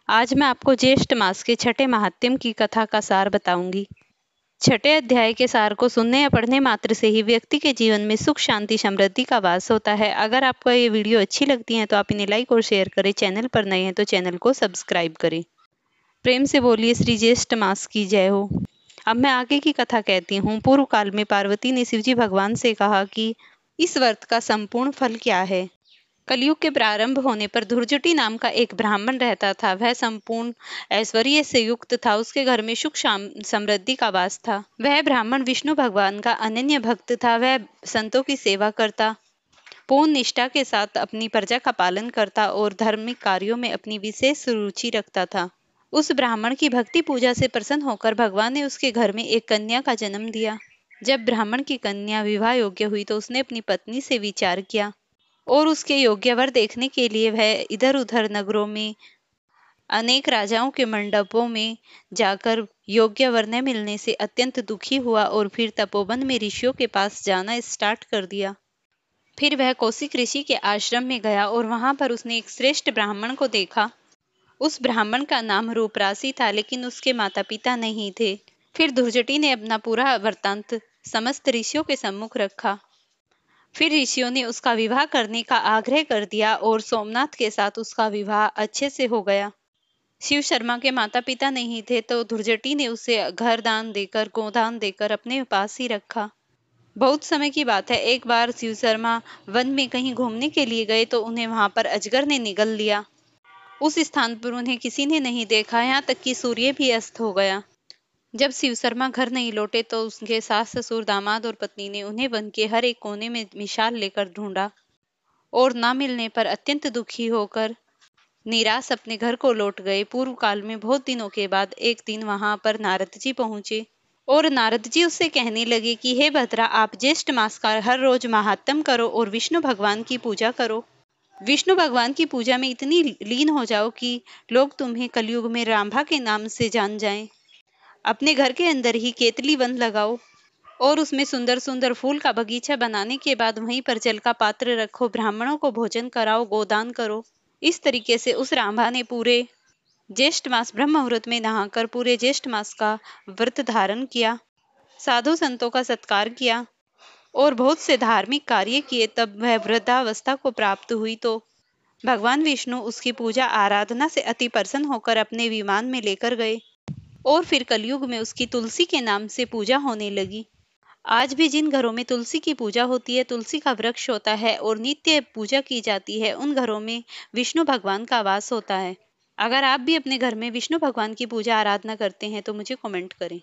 आज मैं आपको ज्येष्ठ मास के छठे महात्म्य की कथा का सार बताऊंगी। छठे अध्याय के सार को सुनने या पढ़ने मात्र से ही व्यक्ति के जीवन में सुख, शांति, समृद्धि का वास होता है। अगर आपको ये वीडियो अच्छी लगती है तो आप इन्हें लाइक और शेयर करें। चैनल पर नए हैं तो चैनल को सब्सक्राइब करें। प्रेम से बोलिए श्री ज्येष्ठ मास की जय हो। अब मैं आगे की कथा कहती हूँ। पूर्व काल में पार्वती ने शिवजी भगवान से कहा कि इस व्रत का संपूर्ण फल क्या है। कलयुग के प्रारंभ होने पर धुरजुटी नाम का एक ब्राह्मण रहता था। वह संपूर्ण ऐश्वर्य से युक्त था। उसके घर में सुख समृद्धि का वास था। वह ब्राह्मण विष्णु भगवान का अनन्य भक्त था। वह संतों की सेवा करता, पूर्ण निष्ठा के साथ अपनी प्रजा का पालन करता और धार्मिक कार्यों में अपनी विशेष रुचि रखता था। उस ब्राह्मण की भक्ति पूजा से प्रसन्न होकर भगवान ने उसके घर में एक कन्या का जन्म दिया। जब ब्राह्मण की कन्या विवाह योग्य हुई तो उसने अपनी पत्नी से विचार किया और उसके योग्य वर देखने के लिए वह इधर उधर नगरों में अनेक राजाओं के मंडपों में जाकर योग्य वर न मिलने से अत्यंत दुखी हुआ और फिर तपोवन में ऋषियों के पास जाना स्टार्ट कर दिया। फिर वह कौशिक ऋषि के आश्रम में गया और वहां पर उसने एक श्रेष्ठ ब्राह्मण को देखा। उस ब्राह्मण का नाम रूपराशि था, लेकिन उसके माता पिता नहीं थे। फिर धुरजटी ने अपना पूरा वृत्तांत समस्त ऋषियों के सम्मुख रखा। फिर ऋषियों ने उसका विवाह करने का आग्रह कर दिया और सोमनाथ के साथ उसका विवाह अच्छे से हो गया। शिव शर्मा के माता पिता नहीं थे तो धुरजटी ने उसे घर दान देकर, गोदान देकर अपने पास ही रखा। बहुत समय की बात है, एक बार शिव शर्मा वन में कहीं घूमने के लिए गए तो उन्हें वहां पर अजगर ने निगल लिया। उस स्थान पर उन्हें किसी ने नहीं देखा, यहाँ तक कि सूर्य भी अस्त हो गया। जब शिव शर्मा घर नहीं लौटे तो उसके सास ससुर, दामाद और पत्नी ने उन्हें वन के हर एक कोने में मिसाल लेकर ढूंढा और ना मिलने पर अत्यंत दुखी होकर निराश अपने घर को लौट गए। पूर्व काल में बहुत दिनों के बाद एक दिन वहां पर नारद जी पहुंचे और नारद जी उससे कहने लगे कि हे भद्रा, आप ज्येष्ठ मास का हर रोज महात्म करो और विष्णु भगवान की पूजा करो। विष्णु भगवान की पूजा में इतनी लीन हो जाओ कि लोग तुम्हें कलयुग में रांभा के नाम से जान जाएं। अपने घर के अंदर ही केतली वन लगाओ और उसमें सुंदर सुंदर फूल का बगीचा बनाने के बाद वहीं पर जल का पात्र रखो, ब्राह्मणों को भोजन कराओ, गोदान करो। इस तरीके से उस रांभा ने पूरे ज्येष्ठ मास ब्रह्म मुहूर्त में नहाकर पूरे ज्येष्ठ मास का व्रत धारण किया, साधु संतों का सत्कार किया और बहुत से धार्मिक कार्य किए। तब वह वृद्धावस्था को प्राप्त हुई तो भगवान विष्णु उसकी पूजा आराधना से अति प्रसन्न होकर अपने विमान में लेकर गए और फिर कलयुग में उसकी तुलसी के नाम से पूजा होने लगी। आज भी जिन घरों में तुलसी की पूजा होती है, तुलसी का वृक्ष होता है और नित्य पूजा की जाती है, उन घरों में विष्णु भगवान का वास होता है। अगर आप भी अपने घर में विष्णु भगवान की पूजा आराधना करते हैं तो मुझे कमेंट करें।